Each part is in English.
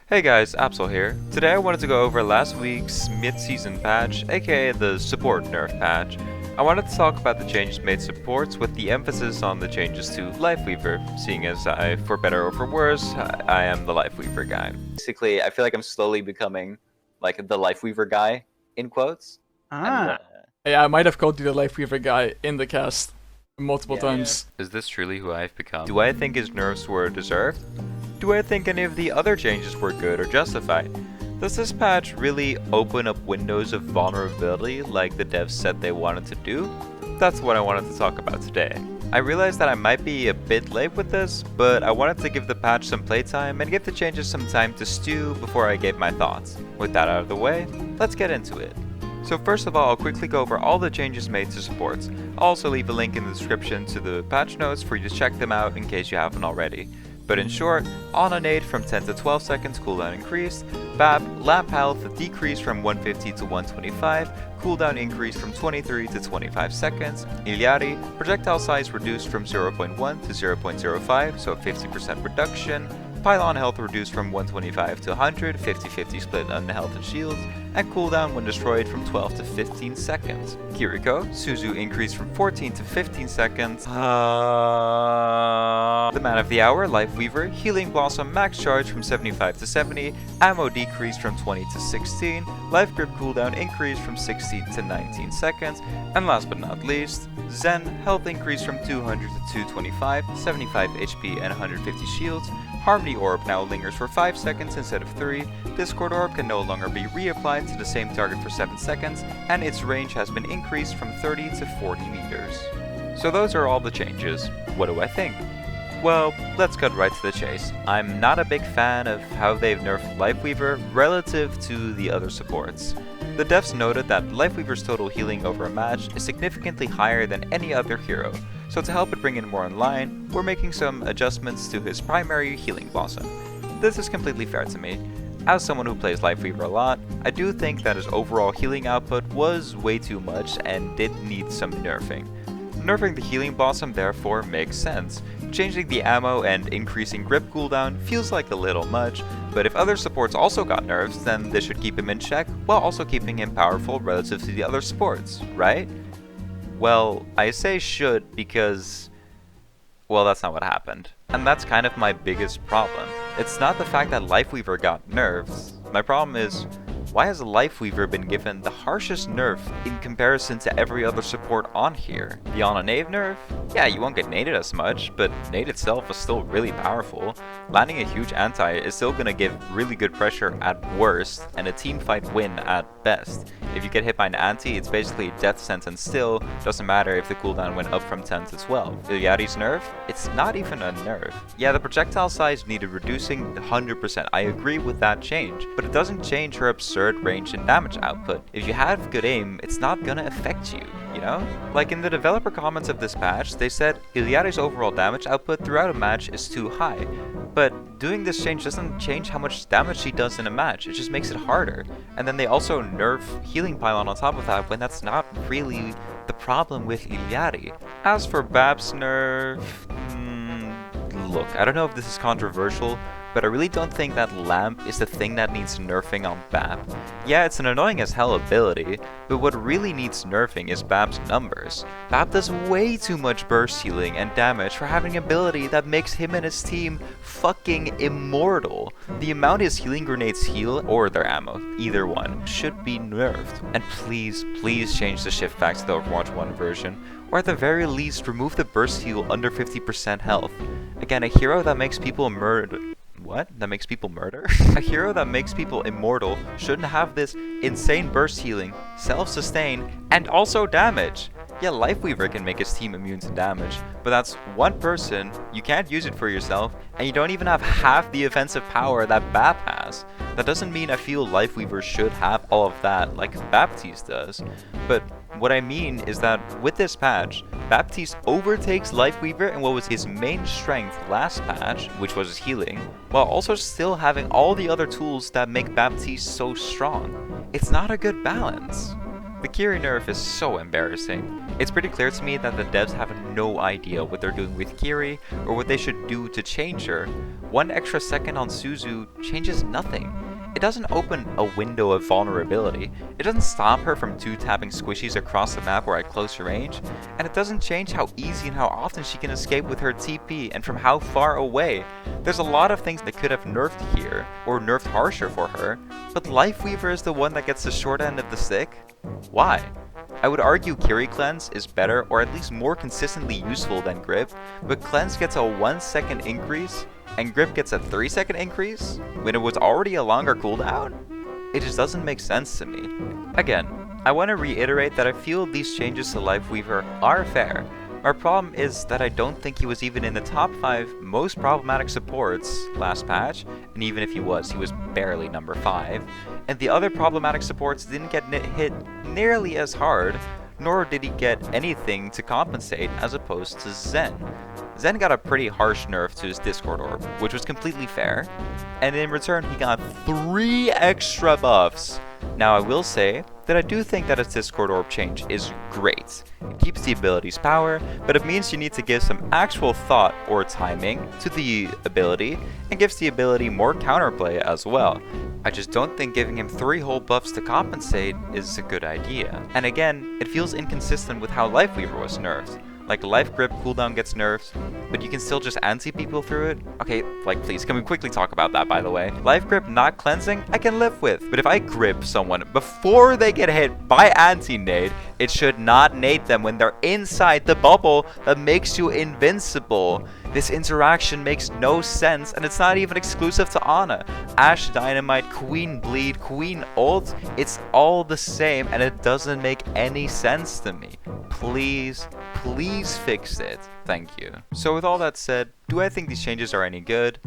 Hey guys, Absol here. Today I wanted to go over last week's mid-season patch, aka the support nerf patch. I wanted to talk about the changes made to supports with the emphasis on the changes to Lifeweaver, seeing as for better or for worse, I am the Lifeweaver guy. Basically, I feel like I'm slowly becoming like the Lifeweaver guy, in quotes. Ah. Yeah, I might have called you the Lifeweaver guy in the cast multiple times. Is this truly who I've become? Do I think his nerfs were deserved? Do I think any of the other changes were good or justified? Does this patch really open up windows of vulnerability like the devs said they wanted to do? That's what I wanted to talk about today. I realized that I might be a bit late with this, but I wanted to give the patch some playtime and give the changes some time to stew before I gave my thoughts. With that out of the way, let's get into it. So first of all, I'll quickly go over all the changes made to supports. I'll also leave a link in the description to the patch notes for you to check them out in case you haven't already. But in short, on a nade from 10 to 12 seconds cooldown increased, Bab, lamp health decreased from 150 to 125, cooldown increased from 23 to 25 seconds, Iliari, projectile size reduced from 0.1 to 0.05, so a 50% reduction, Pylon health reduced from 125 to 100, 50-50 split on health and shields, and cooldown when destroyed from 12 to 15 seconds. Kiriko, Suzu increased from 14 to 15 seconds. The Man of the Hour, Lifeweaver, Healing Blossom max charge from 75 to 70, ammo decreased from 20 to 16, life grip cooldown increased from 16 to 19 seconds, and last but not least, Zen, health increased from 200 to 225, 75 HP and 150 shields, Harmony Orb now lingers for 5 seconds instead of 3, Discord Orb can no longer be reapplied to the same target for 7 seconds, and its range has been increased from 30 to 40 meters. So those are all the changes. What do I think? Well, let's cut right to the chase. I'm not a big fan of how they've nerfed Lifeweaver relative to the other supports. The devs noted that Lifeweaver's total healing over a match is significantly higher than any other hero, so to help it bring it more in line, we're making some adjustments to his primary healing blossom. This is completely fair to me. As someone who plays Lifeweaver a lot, I do think that his overall healing output was way too much and did need some nerfing. Nerfing the healing blossom therefore makes sense. Changing the ammo and increasing grip cooldown feels like a little much, but if other supports also got nerfs, then this should keep him in check while also keeping him powerful relative to the other supports, right? Well, I say should because, well, that's not what happened. And that's kind of my biggest problem. It's not the fact that Lifeweaver got nerfs. My problem is, why has Lifeweaver been given the harshest nerf in comparison to every other support on here? The on a nade nerf? Yeah, you won't get naded as much, but nade itself is still really powerful. Landing a huge anti is still gonna give really good pressure at worst, and a teamfight win at best. If you get hit by an anti, it's basically a death sentence still, doesn't matter if the cooldown went up from 10 to 12. Iliari's nerf? It's not even a nerf. Yeah, the projectile size needed reducing 100%, I agree with that change, but it doesn't change her absurd range and damage output. If you have good aim, it's not gonna affect you, you know? Like in the developer comments of this patch, they said Iliari's overall damage output throughout a match is too high, but doing this change doesn't change how much damage she does in a match, it just makes it harder. And then they also nerf healing pylon on top of that when that's not really the problem with Iliari. As for Bab's nerf, look, I don't know if this is controversial, but I really don't think that Lamp is the thing that needs nerfing on Bab. Yeah, it's an annoying as hell ability, but what really needs nerfing is Bab's numbers. Bab does way too much burst healing and damage for having an ability that makes him and his team fucking immortal. The amount his healing grenades heal, or their ammo, either one, should be nerfed. And please, please change the shift back to the Overwatch 1 version, or at the very least remove the burst heal under 50% health. Again, a hero that makes people murder. What? That makes people murder? A hero that makes people immortal shouldn't have this insane burst healing, self-sustain, and also damage. Yeah, Lifeweaver can make his team immune to damage, but that's one person, you can't use it for yourself, and you don't even have half the offensive power that Bap has. That doesn't mean I feel Lifeweaver should have all of that like Baptiste does, but what I mean is that with this patch, Baptiste overtakes Lifeweaver in what was his main strength last patch, which was his healing, while also still having all the other tools that make Baptiste so strong. It's not a good balance. The Kiri nerf is so embarrassing. It's pretty clear to me that the devs have no idea what they're doing with Kiri or what they should do to change her. 1 extra second on Suzu changes nothing. It doesn't open a window of vulnerability, it doesn't stop her from 2-tapping squishies across the map or at closer range, and it doesn't change how easy and how often she can escape with her TP and from how far away. There's a lot of things that could have nerfed here, or nerfed harsher for her, but Lifeweaver is the one that gets the short end of the stick? Why? I would argue Kiri Cleanse is better or at least more consistently useful than Grip, but Cleanse gets a 1 second increase and Grip gets a 3 second increase when it was already a longer cooldown? It just doesn't make sense to me. Again, I want to reiterate that I feel these changes to Lifeweaver are fair. My problem is that I don't think he was even in the top 5 most problematic supports last patch, and even if he was barely number 5, and the other problematic supports didn't get hit nearly as hard, nor did he get anything to compensate as opposed to Zen. Zen got a pretty harsh nerf to his Discord Orb, which was completely fair, and in return he got 3 extra buffs. Now I will say that I do think that his Discord Orb change is great. It keeps the ability's power, but it means you need to give some actual thought or timing to the ability, and gives the ability more counterplay as well. I just don't think giving him 3 whole buffs to compensate is a good idea. And again, it feels inconsistent with how Lifeweaver was nerfed. Like Life Grip cooldown gets nerfed, but you can still just anti people through it? Okay, like please, can we quickly talk about that by the way? Life Grip not cleansing, I can live with, but if I grip someone before they get hit by anti-nade, it should not nade them when they're inside the bubble that makes you invincible. This interaction makes no sense, and it's not even exclusive to Ana. Ashe Dynamite, Queen Bleed, Queen Ult, it's all the same, and it doesn't make any sense to me. Please fix it. Thank you. So with all that said, do I think these changes are any good?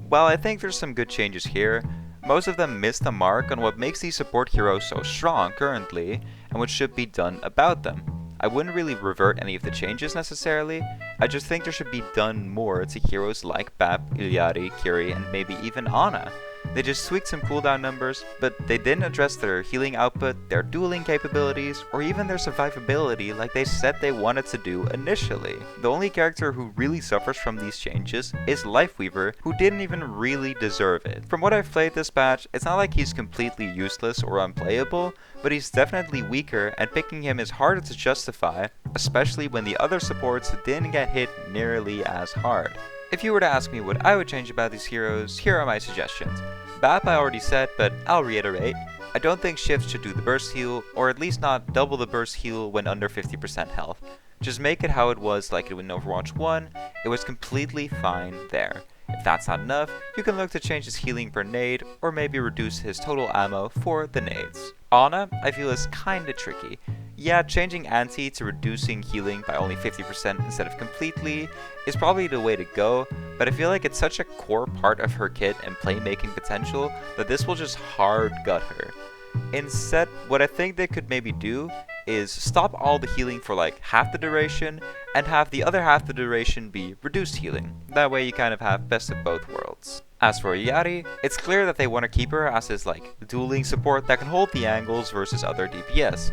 Well, I think there's some good changes here. Most of them miss the mark on what makes these support heroes so strong currently, and what should be done about them. I wouldn't really revert any of the changes necessarily, I just think there should be done more to heroes like Bap, Illari, Kiri, and maybe even Ana. They just tweaked some cooldown numbers, but they didn't address their healing output, their dueling capabilities, or even their survivability like they said they wanted to do initially. The only character who really suffers from these changes is Lifeweaver, who didn't even really deserve it. From what I've played this patch, it's not like he's completely useless or unplayable, but he's definitely weaker, and picking him is harder to justify, especially when the other supports didn't get hit nearly as hard. If you were to ask me what I would change about these heroes, here are my suggestions. Bap I already said, but I'll reiterate. I don't think Shift should do the burst heal, or at least not double the burst heal when under 50% health. Just make it how it was like it in Overwatch 1, it was completely fine there. If that's not enough, you can look to change his healing per nade, or maybe reduce his total ammo for the nades. Ana, I feel is kinda tricky. Yeah, changing anti to reducing healing by only 50% instead of completely is probably the way to go, but I feel like it's such a core part of her kit and playmaking potential that this will just hard gut her. Instead, what I think they could maybe do is stop all the healing for like half the duration and have the other half the duration be reduced healing. That way you kind of have best of both worlds. As for Illari, it's clear that they want to keep her as his like dueling support that can hold the angles versus other DPS.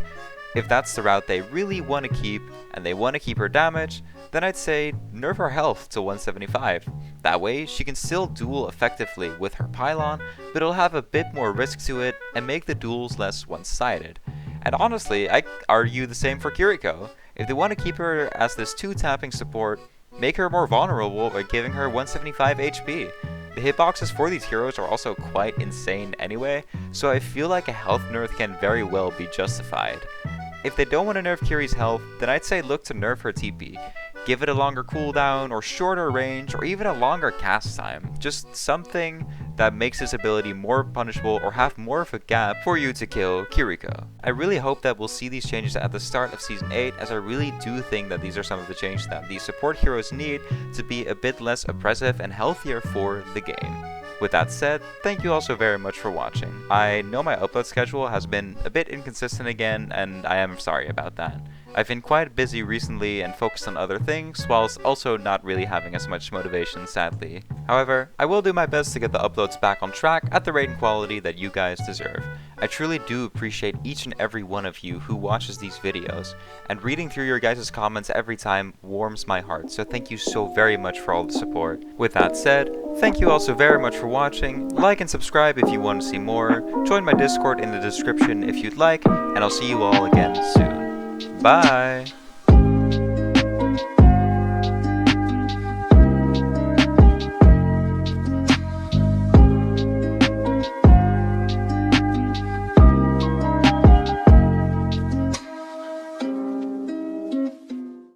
If that's the route they really want to keep, and they want to keep her damage, then I'd say nerf her health to 175. That way, she can still duel effectively with her pylon, but it'll have a bit more risk to it and make the duels less one-sided. And honestly, I argue the same for Kiriko. If they want to keep her as this 2-tapping support, make her more vulnerable by giving her 175 HP. The hitboxes for these heroes are also quite insane anyway, so I feel like a health nerf can very well be justified. If they don't want to nerf Kiri's health, then I'd say look to nerf her TP. Give it a longer cooldown, or shorter range, or even a longer cast time. Just something that makes this ability more punishable or have more of a gap for you to kill Kiriko. I really hope that we'll see these changes at the start of Season 8, as I really do think that these are some of the changes that these support heroes need to be a bit less oppressive and healthier for the game. With that said, thank you all so very much for watching. I know my upload schedule has been a bit inconsistent again, and I am sorry about that. I've been quite busy recently and focused on other things, whilst also not really having as much motivation, sadly. However, I will do my best to get the uploads back on track at the rate and quality that you guys deserve. I truly do appreciate each and every one of you who watches these videos, and reading through your guys' comments every time warms my heart, so thank you so very much for all the support. With that said, thank you all so very much for watching, like and subscribe if you want to see more, join my Discord in the description if you'd like, and I'll see you all again soon. Bye!